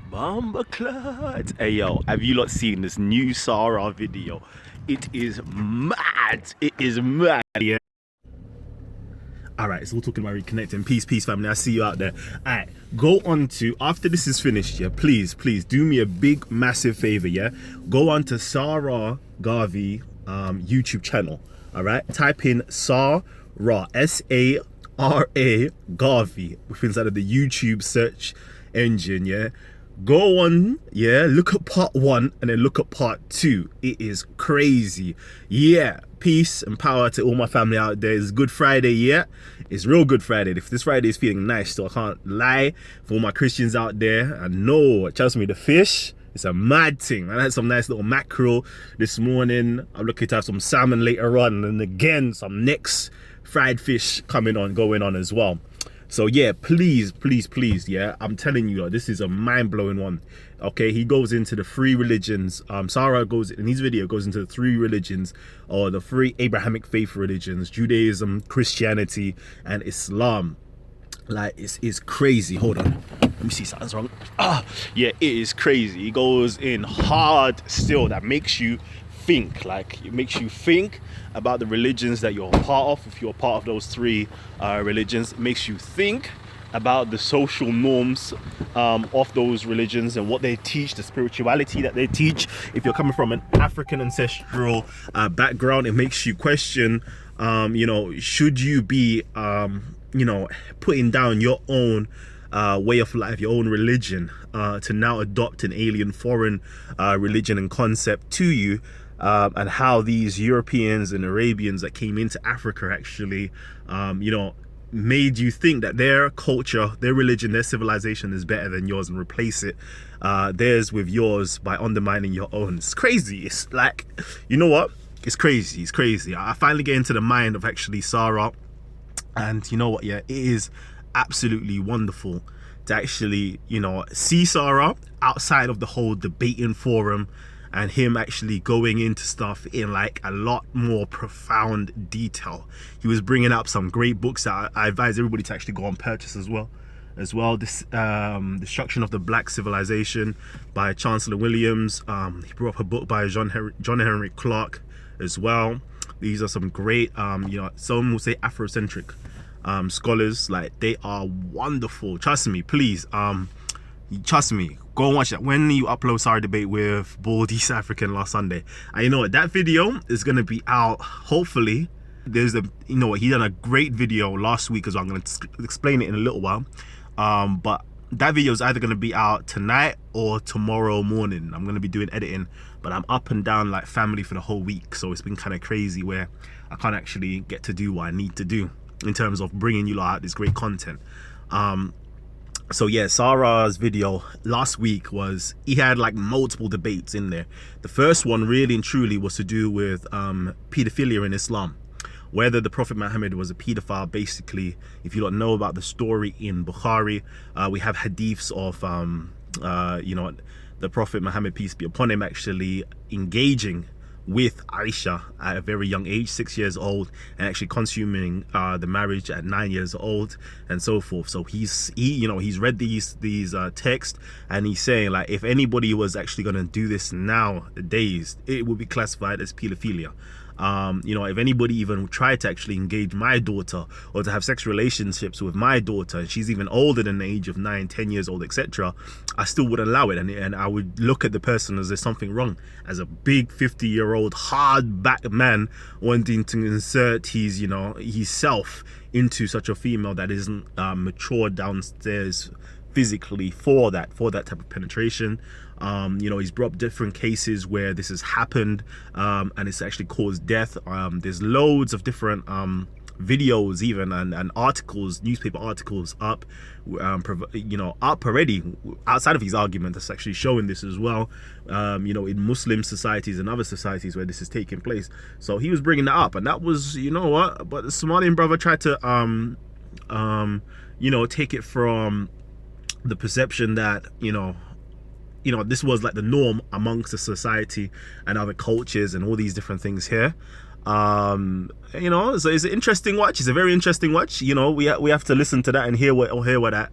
Bomba clot. Hey yo, have you lot seen this new Sara video? It is mad. It is mad. Yeah. Alright, so we're talking about reconnecting. Peace, family. I see you out there. Alright, go on to, after this is finished, yeah, please do me a big, massive favor, yeah? Go on to Sara Garvey YouTube channel. Alright, type in Sara, S-A-R-A Garvey within inside of the YouTube search engine, yeah? Go on, yeah, look at part 1 and then look at part 2. It is crazy. Yeah, peace and power to all my family out there. It's Good Friday, yeah? It's real Good Friday. If this Friday is feeling nice, so I can't lie. For all my Christians out there, I know, trust me, the fish, it's a mad thing. I had some nice little mackerel this morning. I'm looking to have some salmon later on, and again, some next fried fish going on as well. So yeah, please, yeah, I'm telling you, this is a mind-blowing one. Okay, he goes into the 3 religions. Sara goes in his video, goes into the 3 religions, or the 3 Abrahamic faith religions: Judaism, Christianity, and Islam. Like, it's crazy. Hold on, let me see, something's wrong. Yeah, it is crazy. He goes in hard still. That makes you think. Like, it makes you think about the religions that you're a part of. If you're a part of those 3 religions, it makes you think about the social norms of those religions and what they teach, the spirituality that they teach. If you're coming from an African ancestral background, it makes you question, you know, should you be, you know, putting down your own way of life, your own religion, to now adopt an alien foreign religion and concept to you, and how these Europeans and Arabians that came into Africa actually, you know, made you think that their culture, their religion, their civilization is better than yours, and replace it, theirs with yours, by undermining your own. It's crazy. It's like, you know what? It's crazy. It's crazy. I finally get into the mind of actually Sara, and you know what? Yeah, it is absolutely wonderful to actually, you know, see Sara outside of the whole debating forum, and him actually going into stuff in like a lot more profound detail. He was bringing up some great books that I advise everybody to actually go and purchase as well. This Destruction of the Black Civilization by Chancellor Williams. He brought up a book by John Henry Clark as well. These are some great, you know, some will say Afrocentric scholars. Like, they are wonderful. Trust me, please. Trust me, go and watch that when you upload Sara debate with Bald East African last Sunday. And you know what, that video is going to be out, hopefully. There's a, you know what, he done a great video last week as well. I'm going to explain it in a little while, but that video is either going to be out tonight or tomorrow morning. I'm going to be doing editing, but I'm up and down like family for the whole week, so it's been kind of crazy where I can't actually get to do what I need to do in terms of bringing you lot out this great content. So yeah, Sara's video last week was, he had like multiple debates in there. The first one really and truly was to do with pedophilia in Islam, whether the Prophet Muhammad was a pedophile. Basically, if you don't know about the story in Bukhari, we have hadiths of you know, the Prophet Muhammad, peace be upon him, actually engaging with Aisha at a very young age, 6 years old, and actually consuming the marriage at 9 years old, and so forth. So he you know, he's read these texts, and he's saying, like, if anybody was actually going to do this nowadays, it would be classified as pedophilia. You know, if anybody even tried to actually engage my daughter or to have sex relationships with my daughter, and she's even older than the age of 9, 10 years old, etc., I still would allow it, and I would look at the person as there's something wrong, as a big 50-year-old hard back man wanting to insert his, you know, his self into such a female that isn't mature downstairs physically for that type of penetration. You know, he's brought up different cases where this has happened, and it's actually caused death. There's loads of different videos even, and articles, newspaper articles up, you know, up already outside of his argument, that's actually showing this as well, you know, in Muslim societies and other societies where this is taking place. So he was bringing that up, and that was, you know what, but the Somalian brother tried to you know, take it from the perception that, you know, this was like the norm amongst the society and other cultures and all these different things here. You know, so it's an interesting watch. It's a very interesting watch. You know, we have to listen to that and hear what that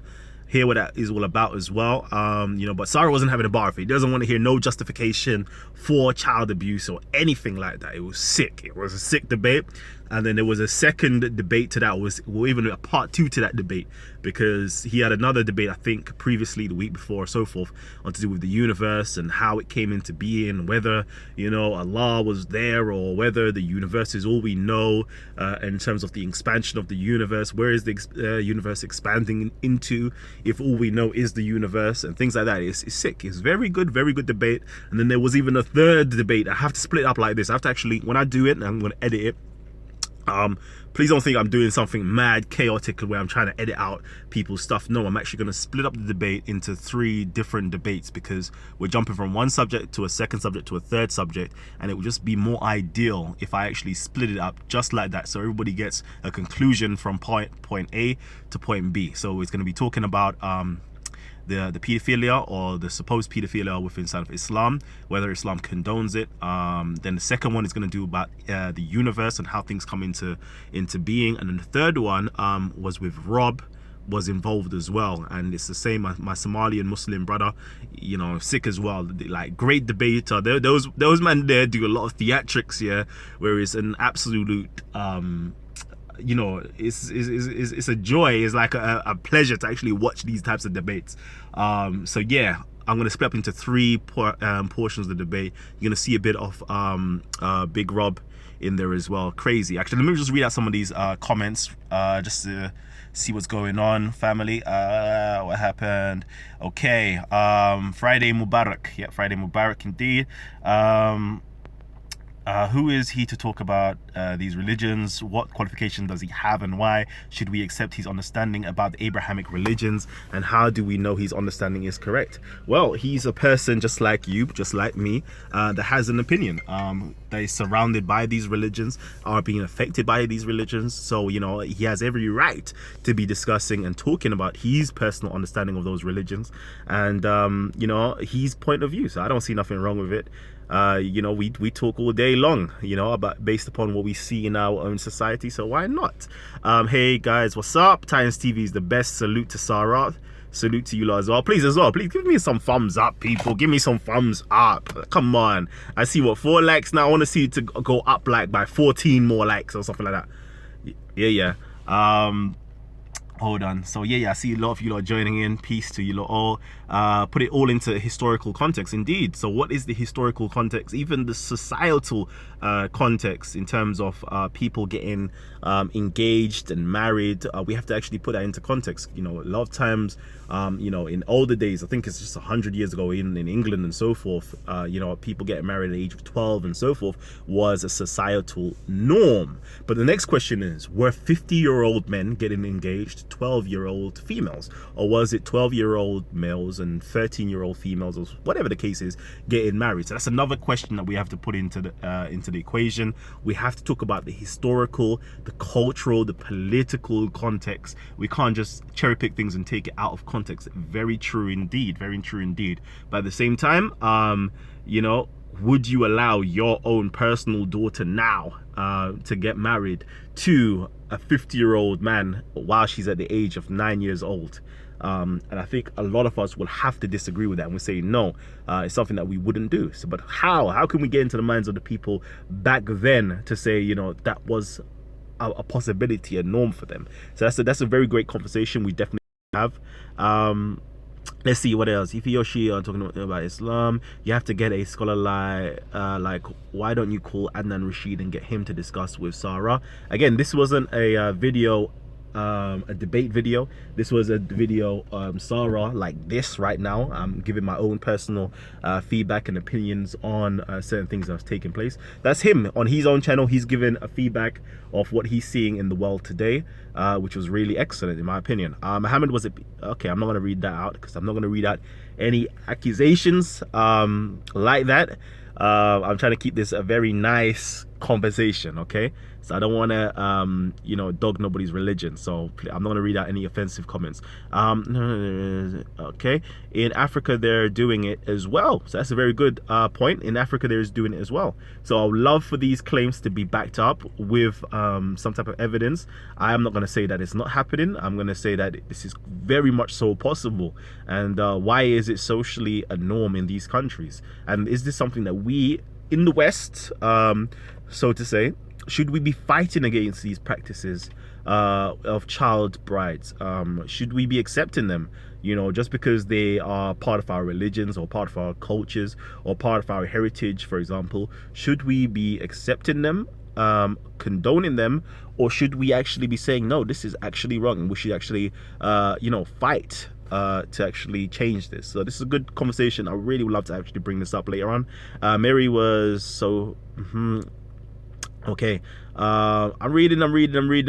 hear what that is all about as well. But Sara wasn't having a bar of it. He doesn't want to hear no justification for child abuse or anything like that. It was sick. It was a sick debate. And then there was a second debate to that, even a part 2 to that debate, because he had another debate, I think, previously, the week before or so forth, on to do with the universe and how it came into being, whether, Allah was there or whether the universe is all we know in terms of the expansion of the universe. Where is the universe expanding into if all we know is the universe and things like that. It's sick. It's very good debate. And then there was even a third debate. I have to split it up like this. I have to actually, when I do it, I'm going to edit it. Please don't think I'm doing something mad chaotic where I'm trying to edit out people's stuff. No, I'm actually going to split up the debate into 3 different debates, because we're jumping from one subject to a second subject to a third subject, and it would just be more ideal if I actually split it up just like that, so everybody gets a conclusion from point A to point B. So it's going to be talking about the pedophilia, or the supposed pedophilia within inside of Islam, whether Islam condones it. Then the second one is going to do about the universe and how things come into being. And then the third one was with Rob, was involved as well, and it's the same. My Somalian Muslim brother, sick as well. Like, great debater. Those men there do a lot of theatrics, yeah, where it's an absolute it's a joy. It's like a pleasure to actually watch these types of debates. So yeah, I'm going to split up into 3 portions of the debate. You're going to see a bit of Big Rob in there as well. Crazy. Actually, let me just read out some of these comments just to see what's going on. Family, what happened? Okay, Friday Mubarak. Yeah, Friday Mubarak indeed. Who is he to talk about these religions? What qualification does he have, and why should we accept his understanding about the Abrahamic religions? And how do we know his understanding is correct? Well, he's a person just like you, just like me, that has an opinion. That is surrounded by these religions, are being affected by these religions. So, he has every right to be discussing and talking about his personal understanding of those religions and, his point of view. So I don't see nothing wrong with it. We talk all day long, about based upon what we see in our own society. So why not? Hey guys, what's up? Titans TV is the best. Salute to Sara. Salute to you lot as well. Please give me some thumbs up, people. Give me some thumbs up. Come on. I see 4 likes now. I want to see it to go up like by 14 more likes or something like that. Yeah. Hold on. So yeah, I see a lot of you lot joining in. Peace to you lot all. Put it all into historical context. Indeed. So what is the historical context? Even the societal context in terms of people getting engaged and married. We have to actually put that into context. A lot of times, in older days, I think it's just 100 years ago in England and so forth, people getting married at the age of 12 and so forth was a societal norm. But the next question is, were 50-year-old men getting engaged 12-year-old females, or was it 12-year-old males and 13-year-old females, or whatever the case is, getting married? So that's another question that we have to put into the equation. We have to talk about the historical, the cultural, the political context. We can't just cherry pick things and take it out of context. Very true indeed. But at the same time, would you allow your own personal daughter now to get married to a 50-year-old man while she's at the age of 9 years old? And I think a lot of us will have to disagree with that, and we say no, it's something that we wouldn't do. So, but how can we get into the minds of the people back then to say, that was a possibility, a norm for them? So that's a very great conversation we definitely have. Let's see what else. If he or she are talking about Islam, you have to get a scholar like why don't you call Adnan Rashid and get him to discuss with Sara? Again, this wasn't a video, a debate video. This was a video, Sara like this right now. I'm giving my own personal feedback and opinions on certain things that's taking place. That's him on his own channel. He's given a feedback of what he's seeing in the world today, which was really excellent in my opinion. Muhammad, was it okay? I'm not going to read that out because I'm not going to read out any accusations like that. I'm trying to keep this a very nice conversation, okay? So I don't want to, dog nobody's religion. So I'm not going to read out any offensive comments. Okay. In Africa, they're doing it as well. So that's a very good point. In Africa, they're doing it as well. So I would love for these claims to be backed up with some type of evidence. I am not going to say that it's not happening. I'm going to say that this is very much so possible. And why is it socially a norm in these countries? And is this something that we in the West, so to say, should we be fighting against these practices of child brides? Should we be accepting them? Just because they are part of our religions or part of our cultures or part of our heritage, for example, should we be accepting them, condoning them, or should we actually be saying, no, this is actually wrong and we should actually, fight to actually change this? So this is a good conversation. I really would love to actually bring this up later on. Mary was so... Okay, I'm reading. Okay,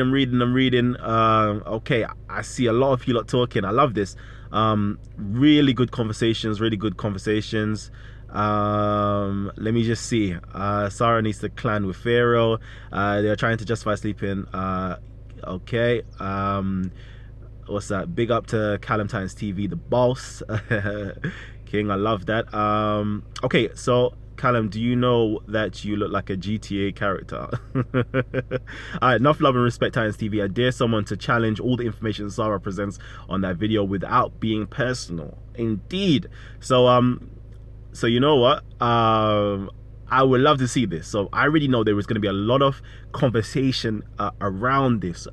I see a lot of you lot talking. I love this. Really good conversations. Let me just see. Sara needs to clan with Pharaoh. They're trying to justify sleeping. Okay. What's that? Big up to Kalam Times TV, the boss. King, I love that. Okay, so Kalam, do you know that you look like a GTA character? All right, enough love and respect, Titans TV. I dare someone to challenge all the information Sara presents on that video without being personal. Indeed. So you know what? I would love to see this. So I already know there was going to be a lot of conversation around this.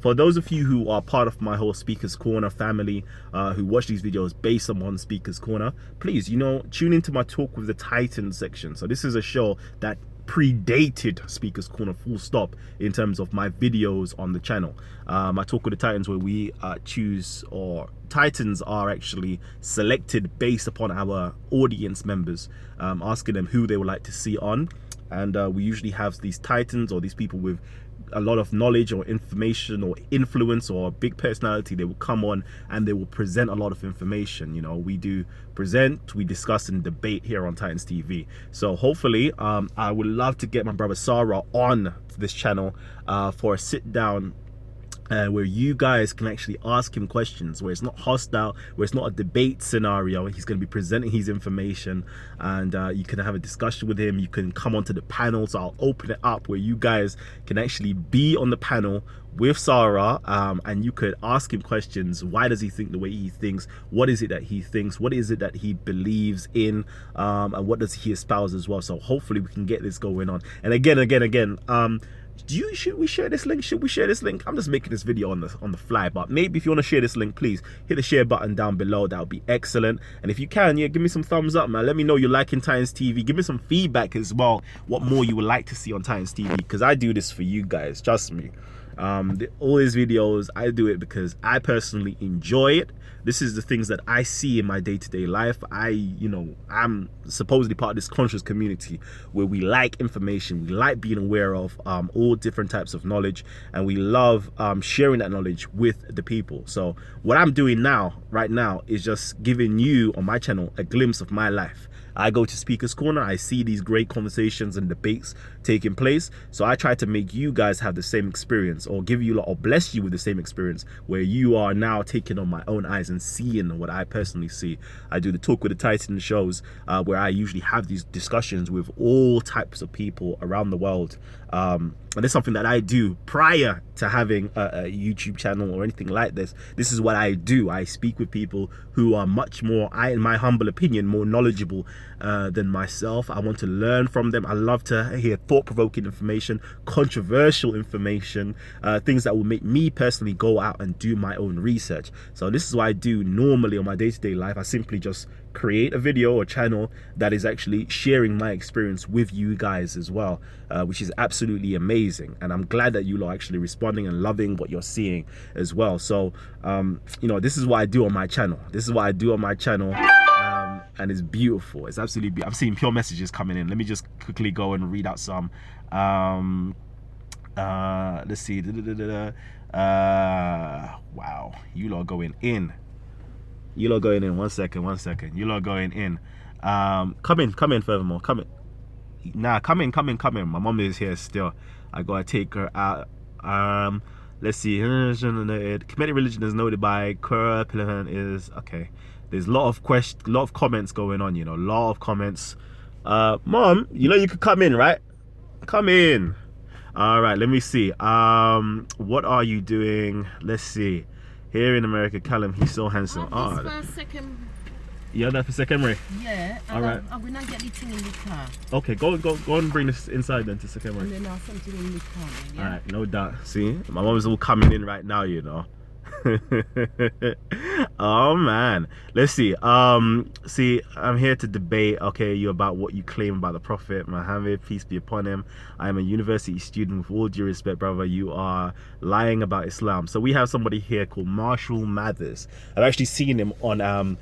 For those of you who are part of my whole Speaker's Corner family, who watch these videos based on Speaker's Corner, please, tune into my Talk with the Titans section. So this is a show that predated Speaker's Corner, full stop, in terms of my videos on the channel. My Talk with the Titans, where we choose, or Titans are actually selected based upon our audience members, asking them who they would like to see on. And we usually have these Titans, or these people with a lot of knowledge or information or influence or a big personality. They will come on and they will present a lot of information. We do present, we discuss and debate here on Titans TV. So hopefully I would love to get my brother Sara on this channel for a sit down, where you guys can actually ask him questions, where it's not hostile, where it's not a debate scenario. He's going to be presenting his information, and you can have a discussion with him. You can come onto the panel. So I'll open it up where you guys can actually be on the panel with Sara, and you could ask him questions. Why does he think the way he thinks? What is it that he thinks? What is it that he believes in? And what does he espouse as well? So hopefully we can get this going on. And again, should we share this link? Should we share this link? I'm just making this video on the fly, but maybe if you want to share this link, please hit the share button down below. That would be excellent. And if you can, give me some thumbs up, man. Let me know you're liking Titans TV. Give me some feedback as well, what more you would like to see on Titans TV, because I do this for you guys, trust me. All these videos, I do it because I personally enjoy it. This is the things that I see in my day-to-day life. I'm supposedly part of this conscious community where we like information, we like being aware of all different types of knowledge, and we love sharing that knowledge with the people. So what I'm doing right now is just giving you on my channel a glimpse of my life. I go to Speaker's Corner, I see these great conversations and debates taking place, so I try to make you guys have the same experience, or give you or bless you with the same experience, where you are now taking on my own eyes and seeing what I personally see. I do the Talk with the Titans shows, where I usually have these discussions with all types of people around the world, and it's something that I do prior to having a YouTube channel or anything like this. This is what I do. I speak with people who are much more, in my humble opinion, more knowledgeable than myself. I want to learn from them. I love to hear thought-provoking information, controversial information, things that will make me personally go out and do my own research. So this is what I do normally on my day-to-day life. I simply just create a video or channel that is actually sharing my experience with you guys as well, which is absolutely amazing. And I'm glad that you are actually responding and loving what you're seeing as well. So this is what I do on my channel. And it's beautiful. It's absolutely beautiful. I'm seeing pure messages coming in. Let me just quickly go and read out some. Let's see. Wow, you lot going in. One second. You lot going in. Come in furthermore. Come in. My mom is here still. I gotta take her out. Let's see. Comedic religion is noted by Kura Pilahan is okay. There's a lot of comments going on, a lot of comments. Mom, you could come in, right? Come in. All right, let me see. What are you doing? Let's see. Here in America, Kalam, he's so handsome. First, second. Yeah, that's for secondary. Yeah. All right. I'm gonna get the thing in the car. Okay, go and bring this inside then to secondary. And then I'll something in the car. Yeah? All right, no doubt. See, my mom's all coming in right now, Oh man, let's see. See, I'm here to debate you about what you claim about the Prophet Muhammad, peace be upon him. I am a university student. With all due respect, brother, you are lying about Islam. So we have somebody here called Marshall Mathers. I've actually seen him on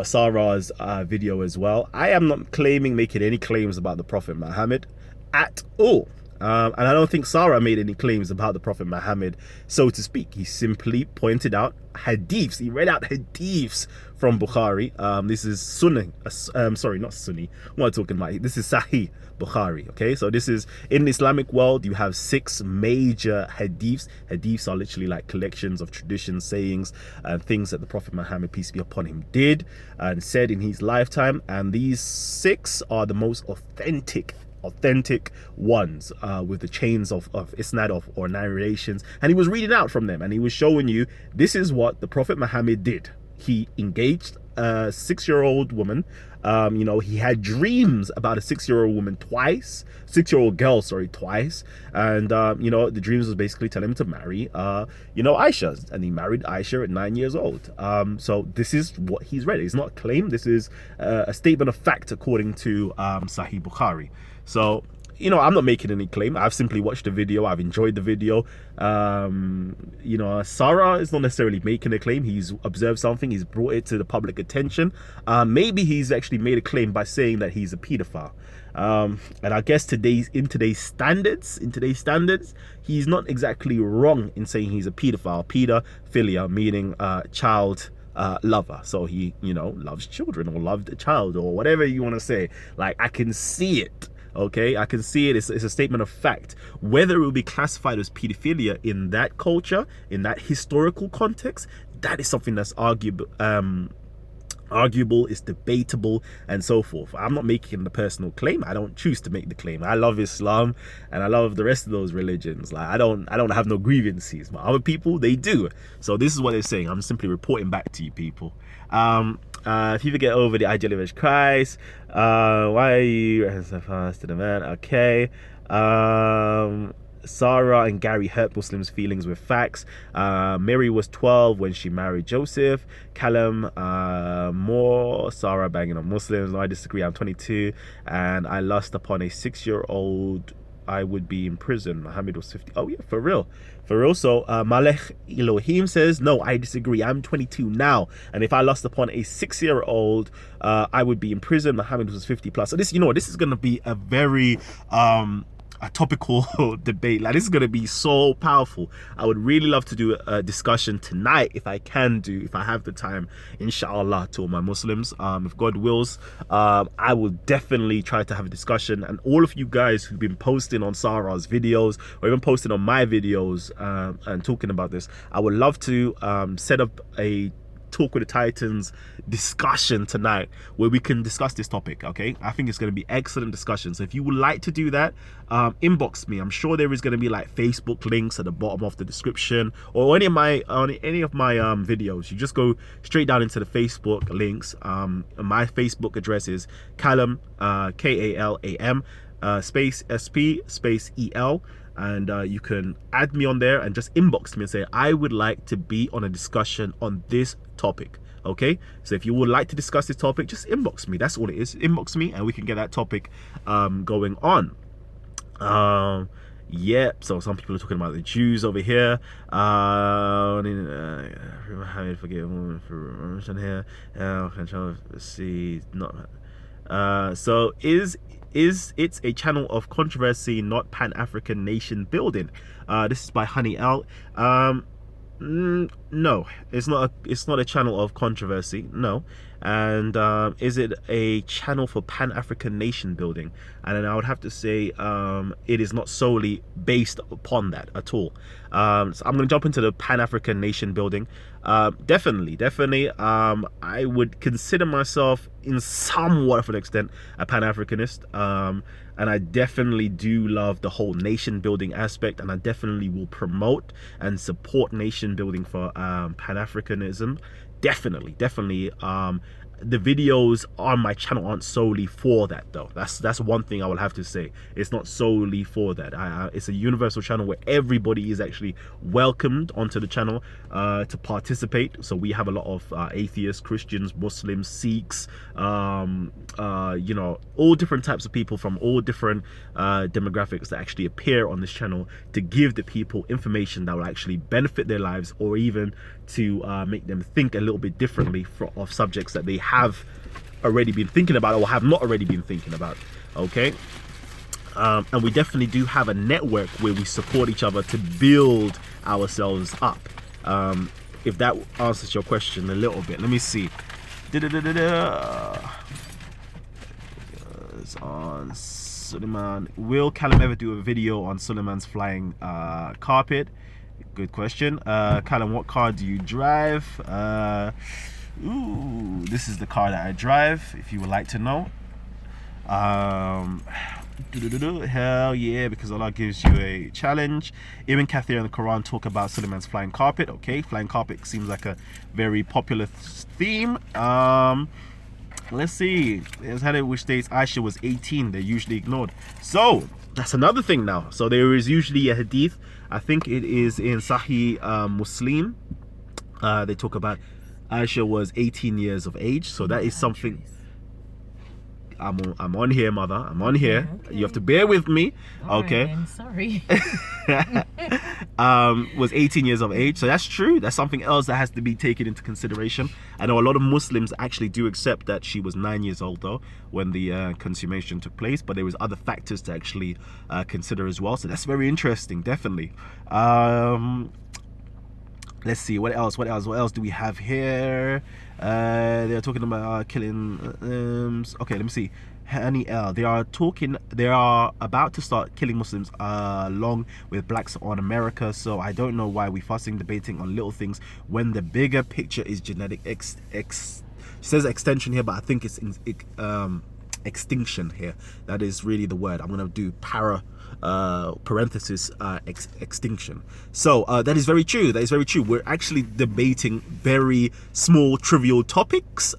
Sara's video as well. I am not making any claims about the Prophet Muhammad at all. And I don't think Sara made any claims about the Prophet Muhammad, so to speak. He simply pointed out hadiths. He read out hadiths from Bukhari. This is Sunni. Sorry, not Sunni. What am I talking about? This is Sahih Bukhari. Okay, so this is in the Islamic world. You have 6 major hadiths. Hadiths are literally like collections of traditions, sayings, and things that the Prophet Muhammad, peace be upon him, did and said in his lifetime. And these 6 are the most authentic ones, with the chains of isnad or narrations, and he was reading out from them, and he was showing you this is what the Prophet Muhammad did. He engaged a 6-year-old woman. He had dreams about a 6-year-old woman twice, 6-year-old girl, sorry, twice. And, the dreams was basically telling him to marry, Aisha. And he married Aisha at 9 years old. So this is what he's read. It's not a claim. This is a statement of fact according to Sahih Bukhari. So, I'm not making any claim. I've simply watched the video. I've enjoyed the video. Sara is not necessarily making a claim. He's observed something. He's brought it to the public attention. Maybe he's actually made a claim by saying that he's a pedophile. And I guess in today's standards, he's not exactly wrong in saying he's a pedophile. Pedophilia meaning child lover. So he, loves children or loved a child or whatever you want to say. Like, I can see it. Okay, I can see it. It's a statement of fact. Whether it will be classified as pedophilia in that culture, in that historical context, that is something that's arguable, is debatable, and so forth. I'm not making the personal claim. I don't choose to make the claim. I love Islam and I love the rest of those religions. Like, I don't have no grievances, but other people, they do. So this is what they're saying. I'm simply reporting back to you people. If you ever get over the ideal image of Christ, why are you so fast to the man? Okay. Sara and Gary hurt Muslims' feelings with facts. Mary was 12 when she married Joseph. Kalam, more Sara banging on Muslims. No, I disagree. I'm 22 and I lust upon a 6-year-old. I would be in prison. Muhammad was 50. Oh yeah, for real. So Malek Elohim says, no, I disagree. I'm 22 now, and if I lust upon a 6-year-old, I would be in prison. Muhammad was 50 plus. So this, this is gonna be a very a topical debate. Like, this is going to be so powerful. I would really love to do a discussion tonight if I have the time, inshallah, to all my Muslims. If God wills, I will definitely try to have a discussion. And all of you guys who've been posting on Sara's videos or even posting on my videos and talking about this, I would love to set up a Talk with the Titans discussion tonight where we can discuss this topic. Okay, I think it's going to be excellent discussion. So if you would like to do that, inbox me. I'm sure there is going to be like Facebook links at the bottom of the description, or any of my videos. You just go straight down into the Facebook links. My Facebook address is Kalam, Kalam, space SP space EL. And you can add me on there and just inbox me and say, I would like to be on a discussion on this topic. Okay, so if you would like to discuss this topic, just inbox me. That's all it is. Inbox me and we can get that topic going on. So some people are talking about the Jews over here. Forgive a woman for mention here. See, not. So is it's a channel of controversy, not Pan-African nation building? This is by Honey L. No, it's not. It's not a channel of controversy. No, and is it a channel for Pan-African nation building? And then I would have to say it is not solely based upon that at all. So I'm going to jump into the Pan-African nation building. Definitely. I would consider myself in somewhat of an extent a Pan-Africanist. And I definitely do love the whole nation building aspect, and I definitely will promote and support nation building for Pan-Africanism. Definitely. The videos on my channel aren't solely for that, though. That's one thing I will have to say. It's not solely for that. It's a universal channel where everybody is actually welcomed onto the channel to participate. So we have a lot of atheists, Christians, Muslims, Sikhs, you know, all different types of people from all different demographics that actually appear on this channel to give the people information that will actually benefit their lives, or even to make them think a little bit differently of subjects that they have already been thinking about or have not already been thinking about. Okay. And we definitely do have a network where we support each other to build ourselves up. If that answers your question a little bit, let me see. It's on Suleiman. Will Kalam ever do a video on Suleiman's flying carpet? Good question. Kalam, what car do you drive? Ooh, this is the car that I drive, if you would like to know. Hell yeah, because Allah gives you a challenge. Ibn Kathir and the Quran talk about Suleiman's flying carpet. Okay, flying carpet seems like a very popular theme. Let's see. There's hadith which states Aisha was 18. They're usually ignored. So that's another thing now. So there is usually a hadith. I think it is in Sahih Muslim. They talk about Aisha was 18 years of age. So that is something. I'm on here, mother. I'm on here. Okay. You have to bear with me. All okay. Right, sorry. Was 18 years of age. So that's true. That's something else that has to be taken into consideration. I know a lot of Muslims actually do accept that she was 9 years old though when the consummation took place, but there was other factors to actually consider as well. So that's very interesting, definitely. Let's see, what else do we have here? They're talking about killing okay, let me see. Hani L, they are about to start killing Muslims along with blacks on America. So I don't know why we fussing debating on little things when the bigger picture is genetic says extension here, but I think it's extinction here. That is really the word. I'm gonna do parenthesis extinction. So that is very true. We're actually debating very small trivial topics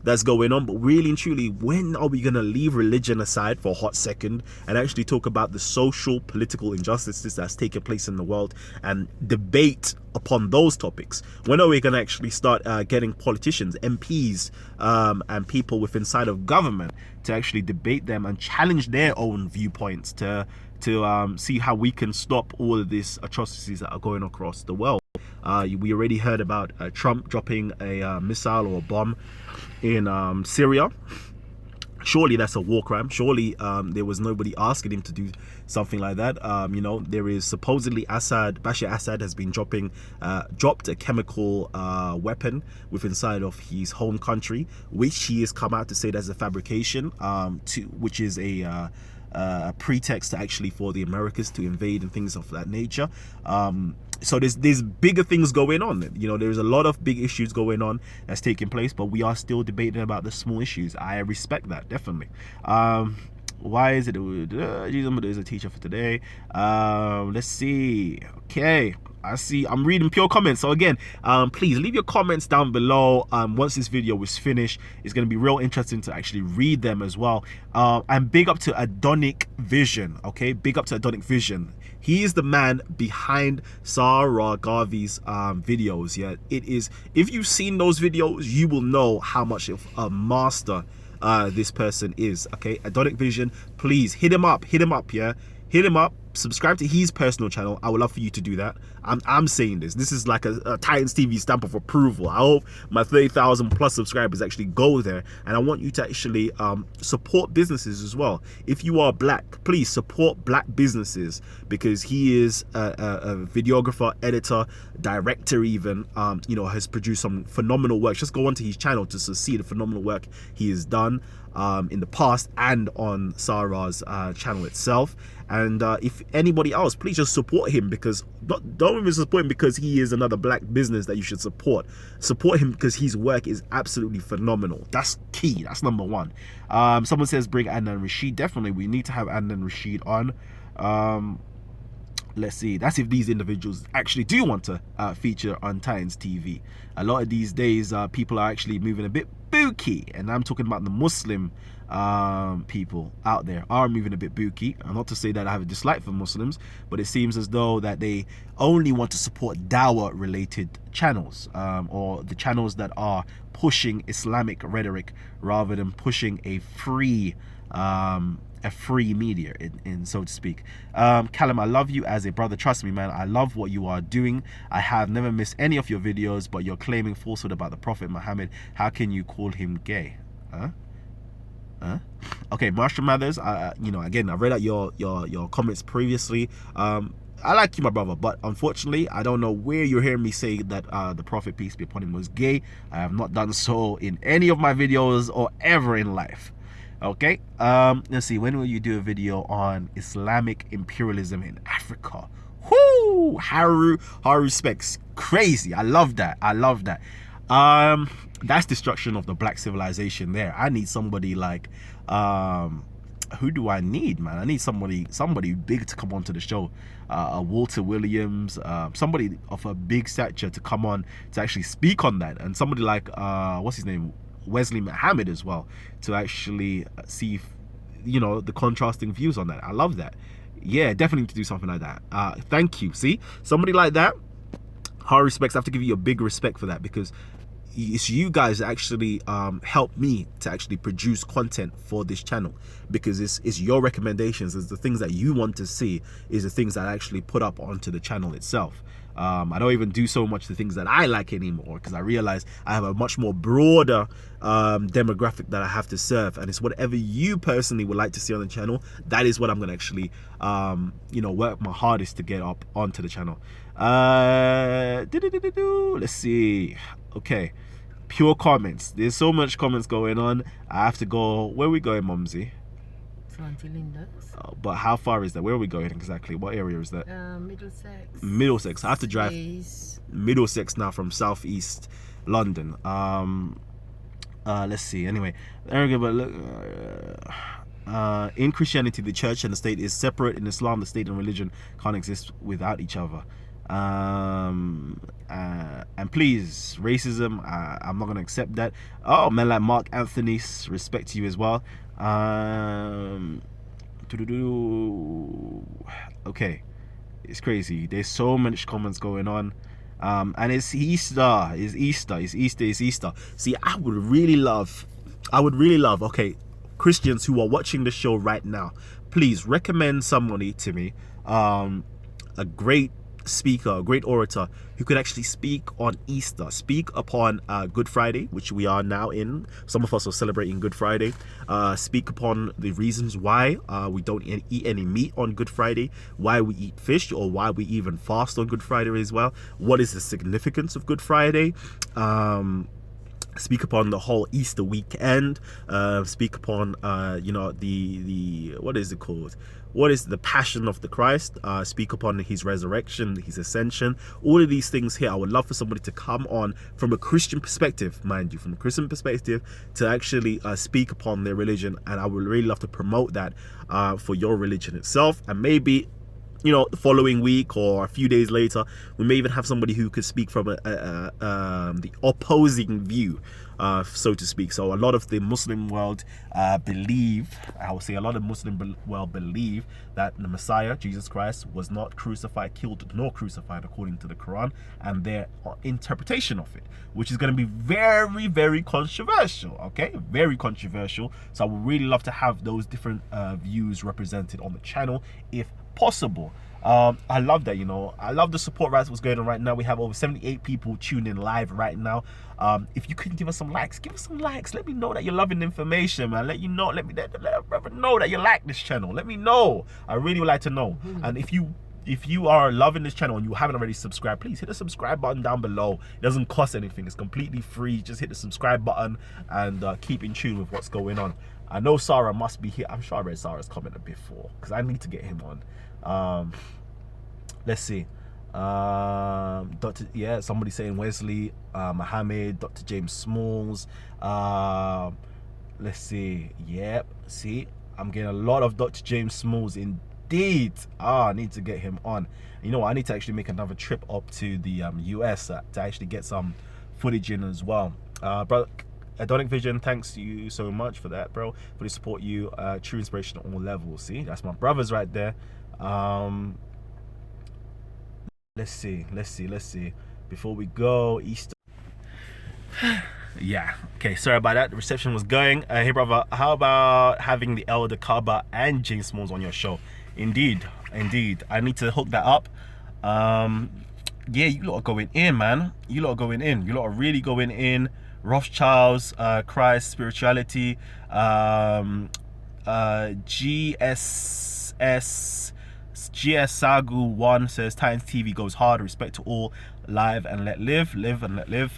that's going on, but really and truly, when are we gonna leave religion aside for a hot second and actually talk about the social political injustices that's taking place in the world and debate upon those topics? When are we gonna actually start getting politicians, MPs, and people within side of government to actually debate them and challenge their own viewpoints to see how we can stop all of these atrocities that are going across the world? We already heard about Trump dropping a missile or a bomb in Syria. Surely that's a war crime. Surely there was nobody asking him to do something like that. You know, there is supposedly Bashar Assad has been dropped a chemical weapon within inside of his home country, which he has come out to say that's a fabrication, which is a pretext actually for the Americans to invade and things of that nature. So there's bigger things going on. You know, there's a lot of big issues going on that's taking place, but we are still debating about the small issues. I respect that, definitely. Why is it Jesus is a teacher for today? Let's see. Okay, I see I'm reading pure comments. So again, please leave your comments down below. Once this video is finished, it's going to be real interesting to actually read them as well. And big up to Adonic Vision. Okay, big up to Adonic Vision. He is the man behind Sara Garvey's videos. Yeah, it is. If you've seen those videos, you will know how much of a master this person is. Okay, Adonic Vision, please hit him up. Yeah, hit him up. subscribe to his personal channel. I would love for you to do that. I'm saying this is like a Titans TV stamp of approval. I hope my 30,000 plus subscribers actually go there, and I want you to actually support businesses as well. If you are black, please support black businesses, because he is a videographer, editor, director even, you know, has produced some phenomenal work. Just go onto his channel to see the phenomenal work he has done in the past and on Sara's channel itself. And if anybody else, please just support him, because don't even support him because he is another black business that you should support. Support him because his work is absolutely phenomenal. That's key. That's number one. Someone says bring Adnan Rashid. Definitely, we need to have Adnan Rashid on. Let's see, that's if these individuals actually do want to feature on Titans TV. A lot of these days people are actually moving a bit booky, and I'm talking about the Muslim people out there are moving a bit booky. And not to say that I have a dislike for Muslims, but it seems as though that they only want to support dawah related channels, or the channels that are pushing Islamic rhetoric rather than pushing a free media, in so to speak. Kalam, I love you as a brother. Trust me, man, I love what you are doing. I have never missed any of your videos, but you're claiming falsehood about the Prophet Muhammad. How can you call him gay? Okay, Marshall Mathers, you know, again, I read out your comments previously. I like you, my brother, but unfortunately I don't know where you're hearing me say that the Prophet, peace be upon him, was gay. I have not done so in any of my videos or ever in life. Okay, let's see, when will you do a video on Islamic imperialism in Africa? Whoo, Haru specs crazy. I love that. That's destruction of the black civilization there. I need somebody like who do I need, man? I need somebody big to come onto the show. Walter Williams, somebody of a big stature to come on to actually speak on that, and somebody like what's his name, Wesley Muhammad as well, to actually see, you know, the contrasting views on that. I love that. Yeah, definitely to do something like that. Thank you. See, somebody like that, high respects. I have to give you a big respect for that, because it's you guys that actually help me to actually produce content for this channel, because it's your recommendations, it's the things that you want to see, is the things that I actually put up onto the channel itself. I don't even do so much the things that I like anymore, because I realize I have a much more broader demographic that I have to serve, and it's whatever you personally would like to see on the channel. That is what I'm gonna actually you know, work my hardest to get up onto the channel. Let's see. Okay, pure comments. There's so much comments going on. I have to go. Where are we going, Mumsy? But how far is that? Where are we going exactly? What area is that? Middlesex. I have to drive Middlesex now from southeast London. Let's see. Anyway, in Christianity, the church and the state is separate. In Islam, the state and religion can't exist without each other. And please, racism, I'm not gonna accept that. Oh man, like Mark Anthony, respect to you as well. Okay, it's crazy. There's so much comments going on. And it's Easter. See, I would really love, okay, Christians who are watching the show right now, please recommend somebody to me, a great speaker, a great orator who could actually speak on Easter, speak upon Good Friday, which we are now in. Some of us are celebrating Good Friday. Speak upon the reasons why we don't eat any meat on Good Friday, why we eat fish, or why we even fast on Good Friday as well. What is the significance of Good Friday? Speak upon the whole Easter weekend. Speak upon you know, the what is it called? What is the passion of the Christ? Speak upon his resurrection, his ascension. All of these things here, I would love for somebody to come on from a Christian perspective, mind you, from a Christian perspective, to actually speak upon their religion. And I would really love to promote that for your religion itself. And maybe, you know, the following week or a few days later, we may even have somebody who could speak from the opposing view, so to speak. So a lot of the Muslim world believe that the Messiah, Jesus Christ, was not crucified, killed, nor crucified according to the Quran and their interpretation of it, which is going to be very, very controversial. Okay, very controversial. So I would really love to have those different views represented on the channel if possible. I love that, you know. I love the support that's what's going on right now. We have over 78 people tuned in live right now. If you could give us some likes, give us some likes. Let me know that you're loving the information, man. Let me know that you like this channel. Let me know. I really would like to know. And if you are loving this channel and you haven't already subscribed, please hit the subscribe button down below. It doesn't cost anything. It's completely free. Just hit the subscribe button and keep in tune with what's going on. I know Sara must be here. I'm sure I read Sara's comment before because I need to get him on. Let's see. Somebody saying Wesley, Mohammed, Dr. James Smalls. Let's see. Yep. See, I'm getting a lot of Dr. James Smalls indeed. I need to get him on. You know what? I need to actually make another trip up to the US to actually get some footage in as well. Brother Adonic Vision, thanks to you so much for that, bro. For the support, you true inspiration on all levels. See, that's my brothers right there. Let's see. Before we go, Easter. Yeah. Okay. Sorry about that. The reception was going. Hey, brother. How about having the Elder Kaba and James Smalls on your show? Indeed. I need to hook that up. Yeah, you lot are going in, man. You lot are really going in. Rothschilds, Christ, spirituality, GS Sagu 1 says Titans TV goes hard, respect to all, live and let live.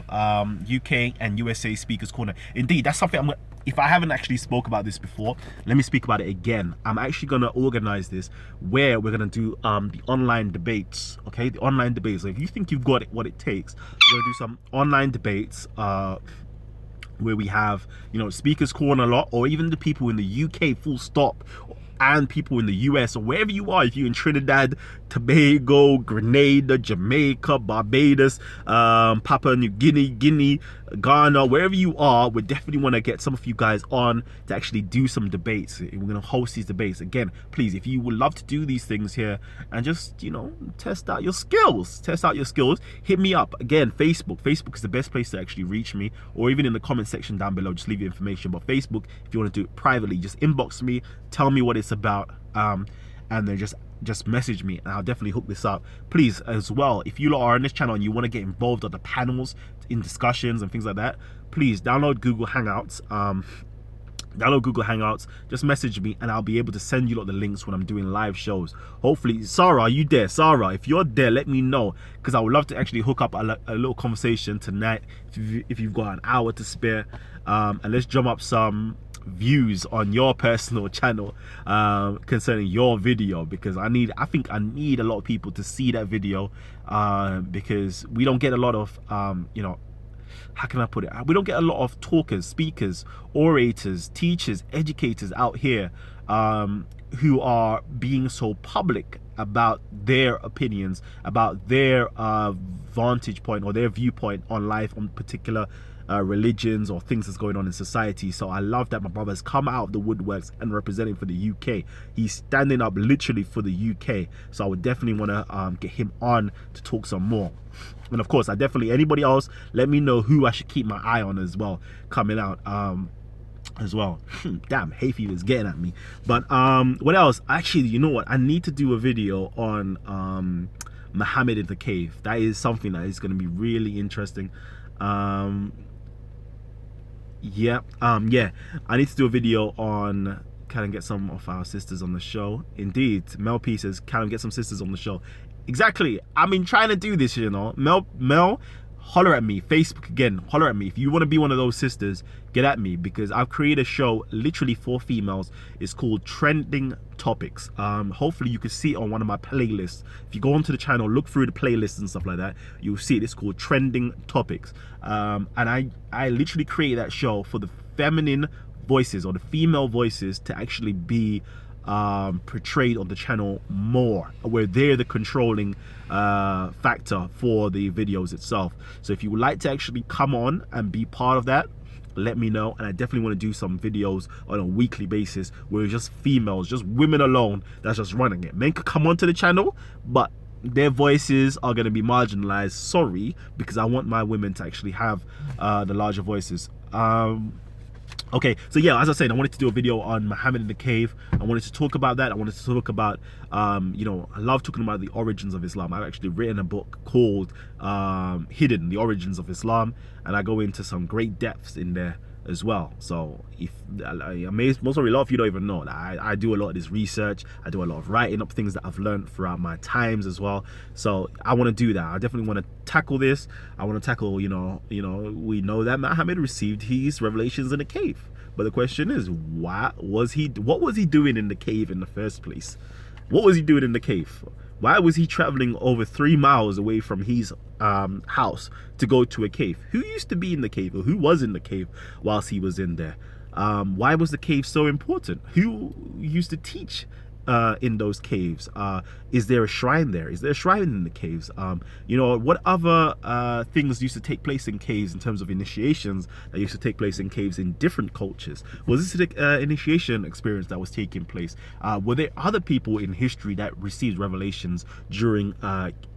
UK and USA Speakers Corner. Indeed, that's something if I haven't actually spoke about this before, let me speak about it again. I'm actually gonna organize this where we're gonna do the online debates. Okay, the online debates. So if you think you've got what it takes, we're gonna do some online debates where we have, you know, Speakers Corner a lot, or even the people in the UK full stop, and people in the US, or wherever you are. If you're in Trinidad, Tobago, Grenada, Jamaica, Barbados, Papua New Guinea, Ghana, wherever you are, we definitely want to get some of you guys on to actually do some debates. We're going to host these debates again. Please, if you would love to do these things here and just, you know, test out your skills, hit me up. Again, Facebook is the best place to actually reach me, or even in the comment section down below, just leave your information. But Facebook, if you want to do it privately, just inbox me, tell me what it's about, and then just message me and I'll definitely hook this up. Please, as well, if you lot are on this channel and you want to get involved on the panels, in discussions and things like that, please download Google Hangouts. Just message me and I'll be able to send you lot the links when I'm doing live shows. Hopefully, Sara, are you there? Sara, if you're there, let me know, because I would love to actually hook up a little conversation tonight if you've got an hour to spare, and let's drum up some views on your personal channel concerning your video, because I think I need a lot of people to see that video, because we don't get a lot of you know, how can I put it, we don't get a lot of talkers, speakers, orators, teachers, educators out here who are being so public about their opinions, about their vantage point or their viewpoint on life, on particular religions or things that's going on in society. So I love that my brother's come out of the woodworks and representing for the UK. He's standing up literally for the UK. So I would definitely want to get him on to talk some more. And of course, anybody else, let me know who I should keep my eye on as well, coming out as well. Damn, hay fever is getting at me. But what else? Actually, you know what, I need to do a video on Muhammad in the cave. That is something that is going to be really interesting. Yeah, I need to do a video on, can I get some of our sisters on the show? Indeed, Mel P says, can I get some sisters on the show? Exactly, I've been trying to do this, you know. Mel, holler at me. Facebook again, holler at me. If you want to be one of those sisters, get at me, because I've created a show literally for females. It's called Trending Topics. Hopefully you can see it on one of my playlists. If you go onto the channel, look through the playlists and stuff like that, you'll see it. It's called Trending Topics. And I literally created that show for the feminine voices, or the female voices, to actually be portrayed on the channel more, where they're the controlling factor for the videos itself. So if you would like to actually come on and be part of that, let me know. And I definitely want to do some videos on a weekly basis where it's just females, just women alone, that's just running it. Men could come onto the channel, but their voices are going to be marginalized. Sorry, because I want my women to actually have the larger voices. Okay, so yeah, as I said, I wanted to do a video on Muhammad in the cave. I wanted to talk about that. I wanted to talk about, you know, I love talking about the origins of Islam. I've actually written a book called Hidden, The Origins of Islam, and I go into some great depths in there as well. So if most of a lot of you don't even know that I do a lot of this research. I do a lot of writing up things that I've learned throughout my times as well. So I want to do that. I definitely want to tackle this. I want to tackle, you know, we know that Muhammad received his revelations in a cave, but the question is, what was he doing in the cave in the first place? What was he doing in the cave? Why was he traveling over 3 miles away from his house to go to a cave? Who used to be in the cave, or who was in the cave whilst he was in there? Why was the cave so important? Who used to teach in those caves? Is there a shrine there? Is there a shrine in the caves? You know, what other things used to take place in caves in terms of initiations that used to take place in caves in different cultures? Was this an initiation experience that was taking place? Were there other people in history that received revelations during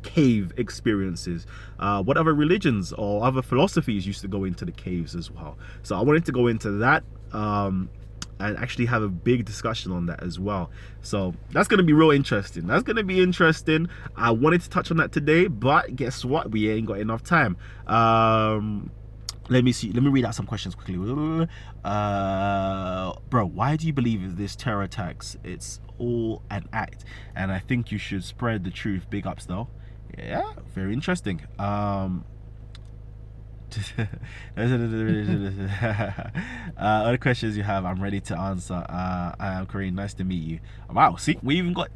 cave experiences? What other religions or other philosophies used to go into the caves as well? So I wanted to go into that and actually have a big discussion on that as well. So that's going to be real interesting. That's going to be interesting. I wanted to touch on that today, but guess what? We ain't got enough time. Let me see. Let me read out some questions quickly. Bro, why do you believe this terror attacks? It's all an act, and I think you should spread the truth. Big ups though. Yeah, very interesting. Other questions you have, I'm ready to answer. I am Korean. Nice to meet you. Wow, see, we even got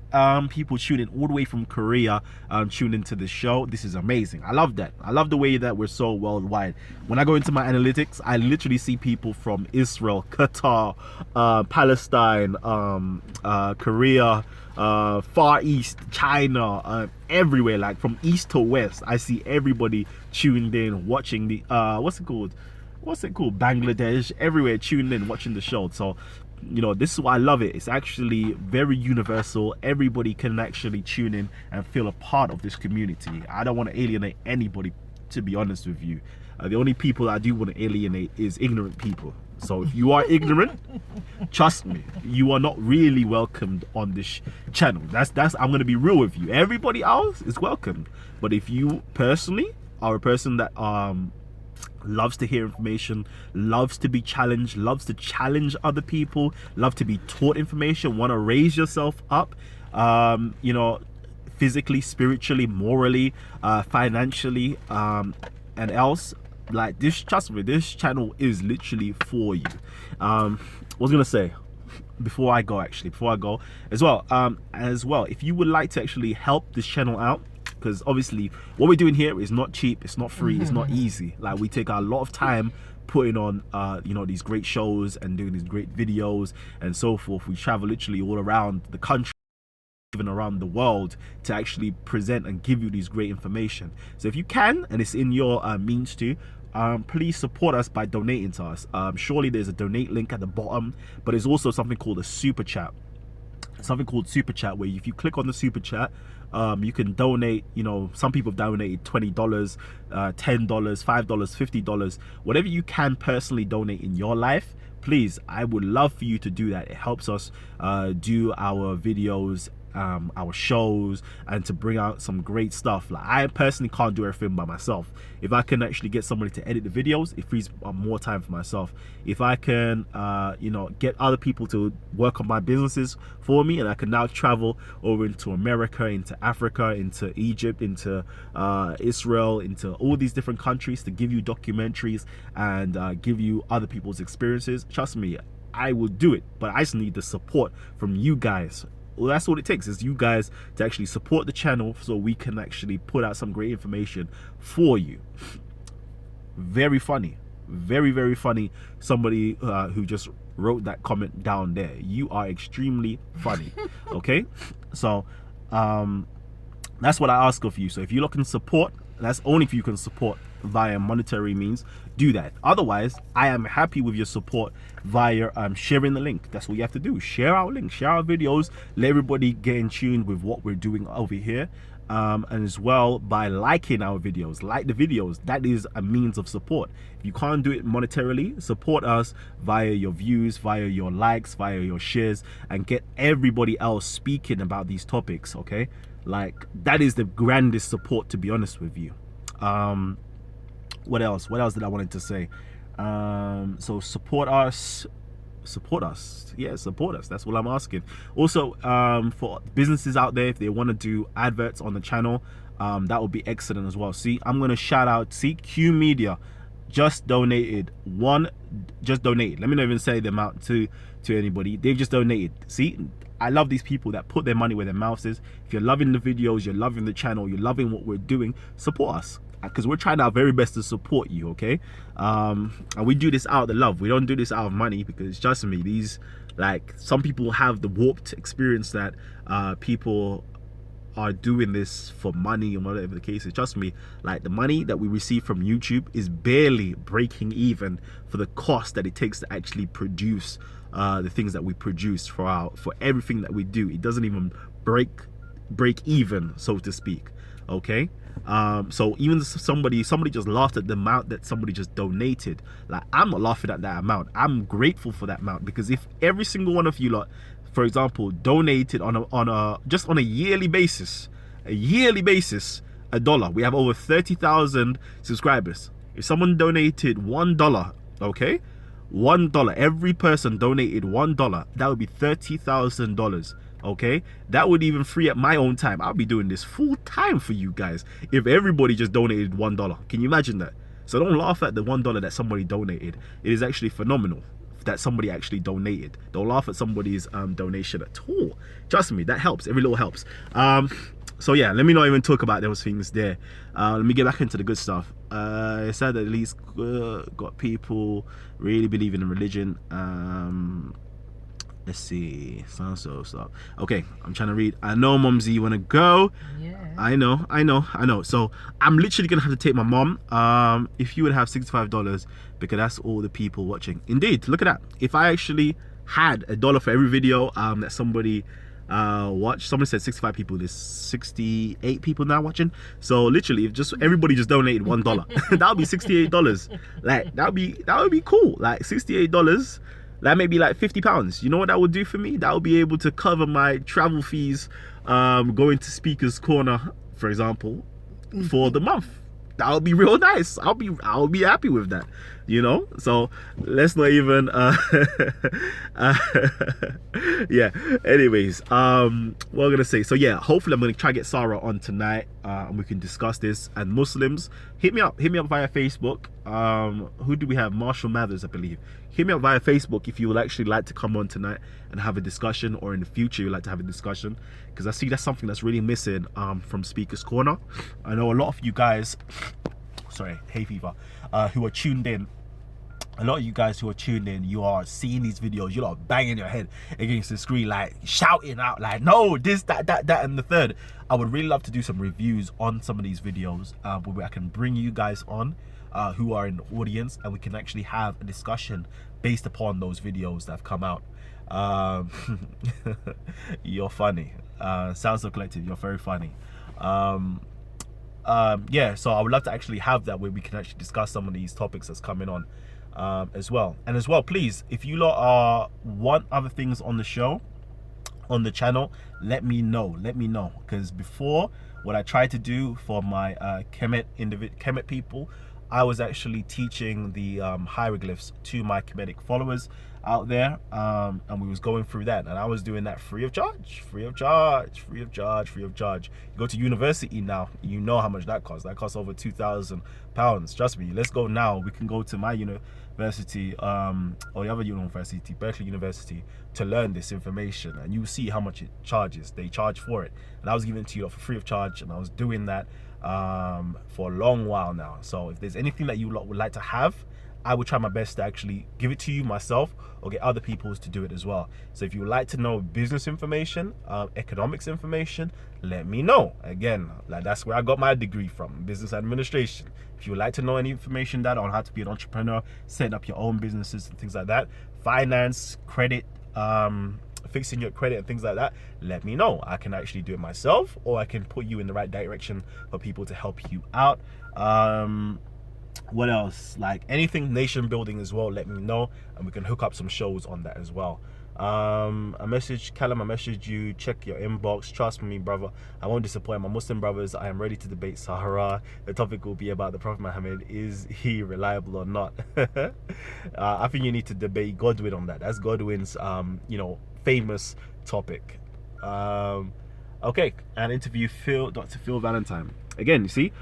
people tuning all the way from Korea tuned into the show. This is amazing. I love that. I love the way that we're so worldwide. When I go into my analytics, I literally see people from Israel, Qatar, Palestine, Korea, Far East, China, everywhere, like from east to west. I see everybody tuned in, watching the what's it called, Bangladesh, everywhere tuned in, watching the show. So, you know, this is why I love it. It's actually very universal. Everybody can actually tune in and feel a part of this community. I don't want to alienate anybody, to be honest with you. The only people that I do want to alienate is ignorant people. So if you are ignorant, trust me, you are not really welcomed on this channel. That's I'm going to be real with you. Everybody else is welcomed, but if you personally are a person that loves to hear information, loves to be challenged, loves to challenge other people, love to be taught information, want to raise yourself up, you know, physically, spiritually, morally, financially, and else, like this, trust me, this channel is literally for you. What was gonna say before I go as well, if you would like to actually help this channel out, because obviously what we're doing here is not cheap, it's not free, it's not easy. Like, we take a lot of time putting on you know, these great shows and doing these great videos and so forth. We travel literally all around the country, even around the world, to actually present and give you these great information. So if you can, and it's in your means to, please support us by donating to us. Surely there's a donate link at the bottom, but there's also something called a super chat. Where if you click on the super chat, you can donate. You know, some people have donated $20, $10, $5, $50, whatever you can personally donate in your life. Please, I would love for you to do that. It helps us do our videos, our shows, and to bring out some great stuff. Like, I personally can't do everything by myself. If I can actually get somebody to edit the videos, it frees more time for myself. If I can you know, get other people to work on my businesses for me, and I can now travel over into America, into Africa, into Egypt, into Israel, into all these different countries to give you documentaries and give you other people's experiences, trust me, I will do it. But I just need the support from you guys. Well, that's what it takes, is you guys to actually support the channel so we can actually put out some great information for you. Very funny, very, very funny. Somebody who just wrote that comment down there. You are extremely funny. Okay, so that's what I ask of you. So if you're looking to support, that's only if you can support via monetary means, do that. Otherwise, I am happy with your support via sharing the link. That's what you have to do. Share our link, share our videos, let everybody get in tune with what we're doing over here. and as well by liking our videos. Like the videos, that is a means of support. If you can't do it monetarily, support us via your views, via your likes, via your shares, and get everybody else speaking about these topics. Okay, like that is the grandest support, to be honest with you. What else did I wanted to say? So support us, yeah, support us. That's what I'm asking. Also, for businesses out there, if they want to do adverts on the channel, that would be excellent as well. See, I'm gonna shout out, see, Q Media just donated let me not even say the amount to anybody. They've just donated. See, I love these people that put their money where their mouth is. If you're loving the videos, you're loving the channel, you're loving what we're doing, support us, because we're trying our very best to support you. Okay, and we do this out of the love. We don't do this out of money, because trust me, these, like, some people have the warped experience that people are doing this for money and whatever the case is. Trust me, like, the money that we receive from YouTube is barely breaking even for the cost that it takes to actually produce the things that we produce for everything that we do. It doesn't even break even, so to speak. Okay, so even somebody just laughed at the amount that somebody just donated. Like, I'm not laughing at that amount. I'm grateful for that amount, because if every single one of you lot, for example, donated on a yearly basis, $1, we have over 30,000 subscribers. If someone donated $1, okay, $1, every person donated $1, that would be $30,000. Okay, that would even free up my own time. I'll be doing this full time for you guys if everybody just donated $1. Can you imagine that? So don't laugh at the $1 that somebody donated. It is actually phenomenal that somebody actually donated. Don't laugh at somebody's donation at all. Trust me, that helps. Every little helps. So yeah, let me not even talk about those things there. Let me get back into the good stuff. It said that at least got people really believing in religion. Let's see. So. Okay, I'm trying to read. I know, Mumsy, you want to go? Yeah. I know. So I'm literally gonna have to take my mom. If you would have $65, because that's all the people watching. Indeed, look at that. If I actually had $1 for every video that somebody watched, someone said 65 people. There's 68 people now watching. So literally, if just everybody just donated $1, that would be $68. Like, that would be cool. Like, $68. That may be like £50. You know what that would do for me? That would be able to cover my travel fees, going to Speaker's Corner, for example, for the month. That would be real nice. I'll be happy with that, you know. So let's not even yeah. Anyways, what I'm gonna say. So yeah, hopefully I'm gonna try to get Sara on tonight, and we can discuss this. And Muslims, hit me up via Facebook. Who do we have? Marshall Mathers, I believe. Hit me up via Facebook if you would actually like to come on tonight and have a discussion, or in the future you'd like to have a discussion, because I see that's something that's really missing from Speaker's Corner. I know a lot of you guys, sorry, hay fever, who are tuned in. A lot of you guys who are tuned in, you are seeing these videos, you're like banging your head against the screen, like shouting out, like, no, this, that, and the third. I would really love to do some reviews on some of these videos, where I can bring you guys on who are in the audience, and we can actually have a discussion based upon those videos that have come out. You're funny. Sounds so collective, you're very funny. Yeah, so I would love to actually have that where we can actually discuss some of these topics that's coming on as well. And as well, please, if you lot want other things on the show, on the channel, let me know, because before, what I tried to do for my Kemet people, I was actually teaching the hieroglyphs to my Kemetic followers out there, and we was going through that, and I was doing that free of charge. You go to university now, you know how much that costs. That costs over £2,000. Trust me. Let's go now. We can go to my university, or the other university, Berkeley University, to learn this information, and you see how much it charges. They charge for it, and I was giving it to you for free of charge, and I was doing that for a long while now. So if there's anything that you lot would like to have, I would try my best to actually give it to you myself, or get other people to do it as well. So if you would like to know business information, economics information, let me know. Again, like, that's where I got my degree from, business administration. If you would like to know any information that on how to be an entrepreneur, set up your own businesses and things like that, finance, credit, fixing your credit and things like that, let me know. I can actually do it myself, or I can put you in the right direction for people to help you out. What else? Like anything nation building as well, let me know, and we can hook up some shows on that as well. I messaged Kalam, I messaged you, check your inbox. Trust me, brother, I won't disappoint my Muslim brothers. I am ready to debate Sara. The topic will be about the Prophet Muhammad. Is he reliable or not? I think you need to debate Godwin on that. That's Godwin's famous topic. Okay, and interview Dr. Phil Valentine. Again, you see,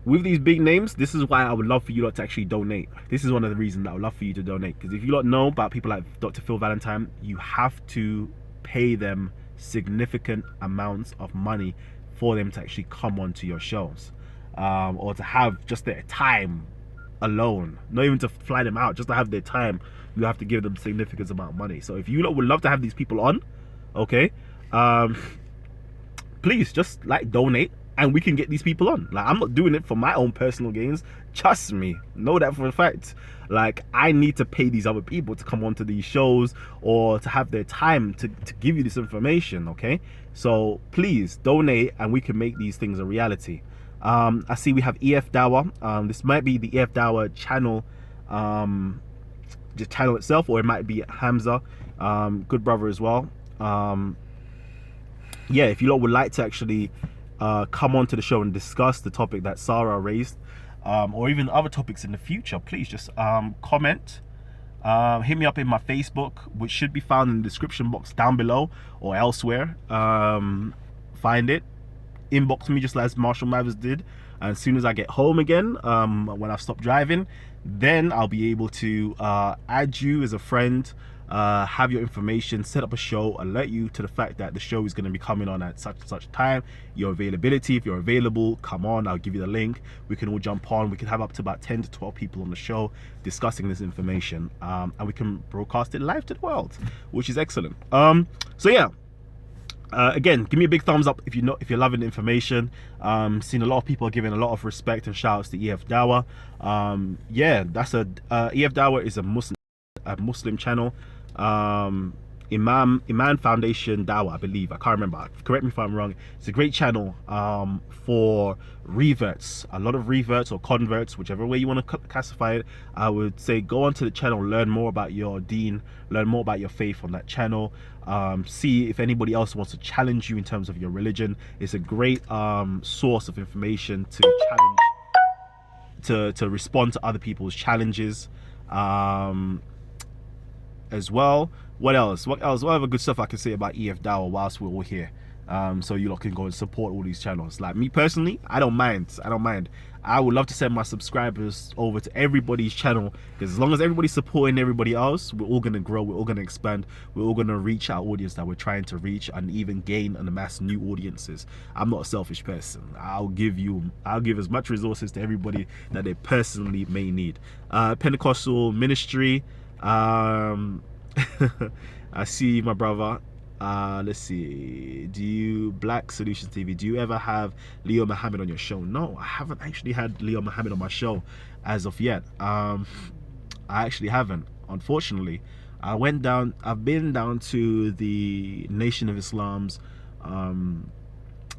with these big names, this is why I would love for you lot to actually donate. This is one of the reasons that I would love for you to donate, because if you lot know about people like Dr. Phil Valentine, you have to pay them significant amounts of money for them to actually come onto your shows, or to have just their time alone, not even to fly them out, just to have their time. You have to give them significant amount of money. So if you lot would love to have these people on, okay, please just like donate, and we can get these people on. Like, I'm not doing it for my own personal gains. Trust me, know that for a fact. Like, I need to pay these other people to come onto these shows, or to have their time to give you this information, okay? So please donate, and we can make these things a reality. I see we have EF Dawa. This might be the EF Dawa channel, the channel itself, or it might be Hamza, good brother as well. Yeah, if you lot would like to actually come onto the show and discuss the topic that Sara raised, or even other topics in the future, please just comment, hit me up in my Facebook, which should be found in the description box down below or elsewhere. Find it, inbox me just as Marshall Mathers did, and as soon as I get home again, when I've stopped driving, then I'll be able to add you as a friend, have your information, set up a show, alert you to the fact that the show is going to be coming on at such and such time, your availability. If you're available, come on, I'll give you the link, we can all jump on. We can have up to about 10 to 12 people on the show discussing this information, and we can broadcast it live to the world, which is excellent. So yeah, again, give me a big thumbs up if you're loving the information. Seen a lot of people giving a lot of respect and shouts to EF Dawa. Yeah, that's EF Dawa is a Muslim channel. Iman Foundation Dawa, I believe. I can't remember. Correct me if I'm wrong. It's a great channel for reverts, a lot of reverts or converts, whichever way you want to classify it. I would say go onto the channel, learn more about your deen, learn more about your faith on that channel. See if anybody else wants to challenge you in terms of your religion. It's a great source of information to challenge, to respond to other people's challenges. As well. What else? What other good stuff I can say about EF Dawa whilst we're all here? So you lot can go and support all these channels. Like me personally, I don't mind. I would love to send my subscribers over to everybody's channel, because as long as everybody's supporting everybody else, we're all gonna grow, we're all gonna expand, we're all gonna reach our audience that we're trying to reach, and even gain and amass new audiences. I'm not a selfish person. I'll give as much resources to everybody that they personally may need. Pentecostal ministry. I see my brother. Let's see, Black Solutions TV, do you ever have Leo Muhammad on your show? No, I haven't actually had Leo Muhammad on my show as of yet. I actually haven't, unfortunately. I've been down to the Nation of Islam's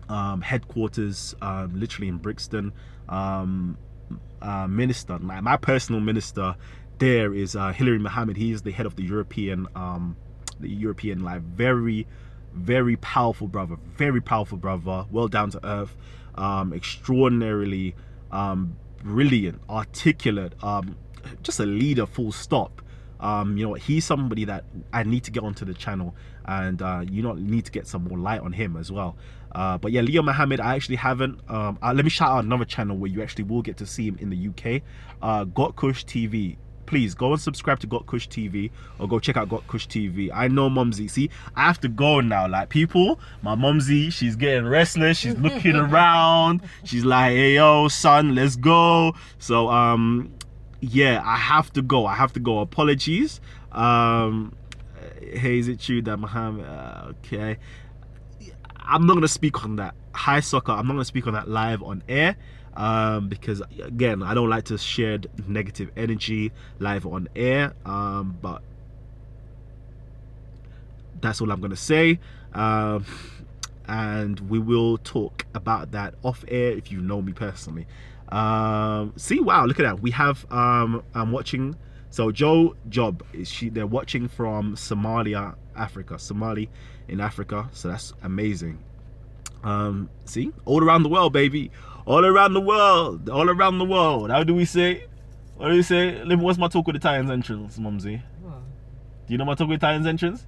headquarters, literally in Brixton. Minister, my personal minister there is Hilary Muhammad. He is the head of the European like very, very powerful brother, well down to earth, extraordinarily brilliant, articulate, just a leader, full stop. He's somebody that I need to get onto the channel, and need to get some more light on him as well. But yeah, Leo Muhammad, I actually haven't. Let me shout out another channel where you actually will get to see him in the UK. Got Kush TV. Please go and subscribe to Got Kush TV, or go check out Got Kush TV. I know Mumsy. See, I have to go now. Like, people, my Mumsy, she's getting restless. She's looking around. She's like, hey, yo, son, let's go. So, yeah, I have to go. Apologies. Hey, is it true that Muhammad? Okay. I'm not going to speak on that. Hi, Soccer. I'm not going to speak on that live on air. Because again, I don't like to share negative energy live on air. But That's all I'm gonna say. And we will talk about that off air if you know me personally. See, wow, look at that. We have I'm watching. So Joe Job they're watching from Somalia, Africa. Somali in Africa. So that's amazing. See, all around the world, baby. All around the world. All around the world. How do we say? What do you say? What's my talk with the Titans entrance, Mumsy? What? Do you know my talk with the Titans entrance?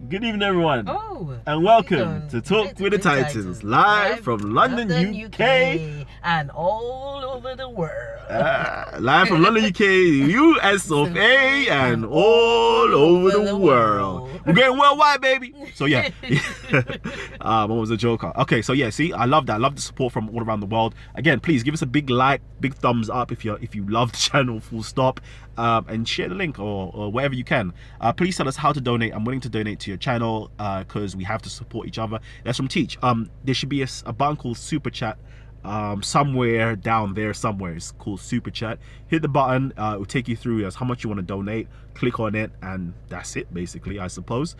Good evening, everyone. Oh, and welcome to Talk with the Titans, live from London, UK, and all over the world. Live from London, UK, US of A, and all over the world. We're getting worldwide, baby. So yeah, what was the joker? Okay, so yeah, see, I love that. I love the support from all around the world. Again, please give us a big like, big thumbs up if you love the channel, full stop. And share the link or wherever you can. Please tell us how to donate. I'm willing to donate to your channel because we have to support each other. That's from Teach. There should be a button called Super Chat somewhere down there somewhere. It's called Super Chat. Hit the button. It will take you through as how much you want to donate. Click on it and that's it basically, I suppose.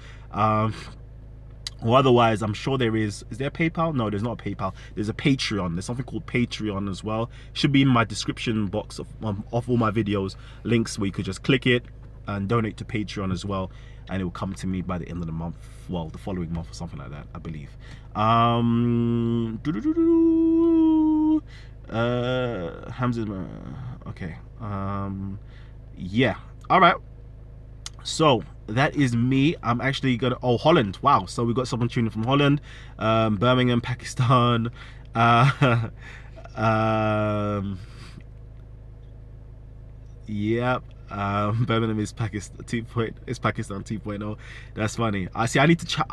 Or otherwise, I'm sure there is there PayPal? No, there's not a PayPal. There's a Patreon. There's something called Patreon as well. Should be in my description box of all my videos, links where you could just click it and donate to Patreon as well, and it will come to me by the end of the month, well, the following month or something like that, I believe. Hamza, okay. Yeah, all right. So that is me. I'm actually gonna Holland. Wow, so we got someone tuning from Holland, Birmingham, Pakistan. Yep. Birmingham is Pakistan 2.0. That's funny. I see. I need to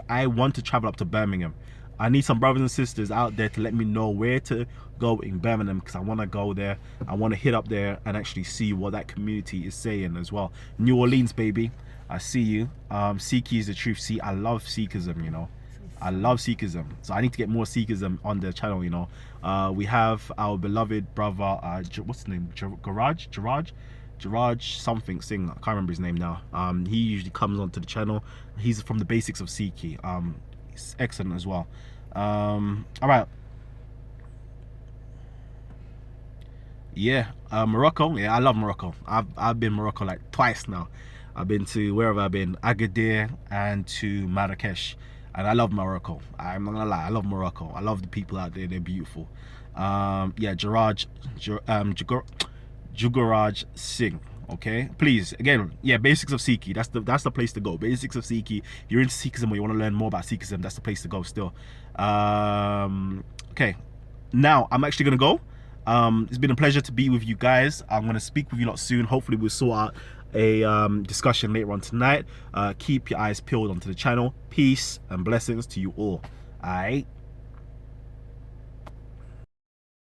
I want to travel up to Birmingham. I need some brothers and sisters out there to let me know where to go in Birmingham, because I want to go there. I want to hit up there and actually see what that community is saying as well. New Orleans, baby. I see you. Sikhi is the truth. See, I love Sikhism, you know. I love Sikhism. So I need to get more Sikhism on the channel, you know. We have our beloved brother, what's his name? Jiraj something sing. I can't remember his name now. He usually comes onto the channel. He's from the basics of Sikhi. He's excellent as well. All right. Yeah, Morocco. Yeah, I love Morocco. I've been Morocco like twice now. I've been to, where have I been? Agadir and to Marrakesh. And I love Morocco. I'm not gonna lie, I love Morocco. I love the people out there, they're beautiful. Yeah, Jugaraj Singh. Okay, please, again, yeah, basics of Sikhi. That's the place to go. Basics of Sikhi. If you're into Sikhism or you want to learn more about Sikhism, that's the place to go still. Okay, now I'm actually gonna go. It's been a pleasure to be with you guys. I'm gonna speak with you lot soon. Hopefully we'll sort out a discussion later on tonight. Keep your eyes peeled onto the channel. Peace and blessings to you all. Alright.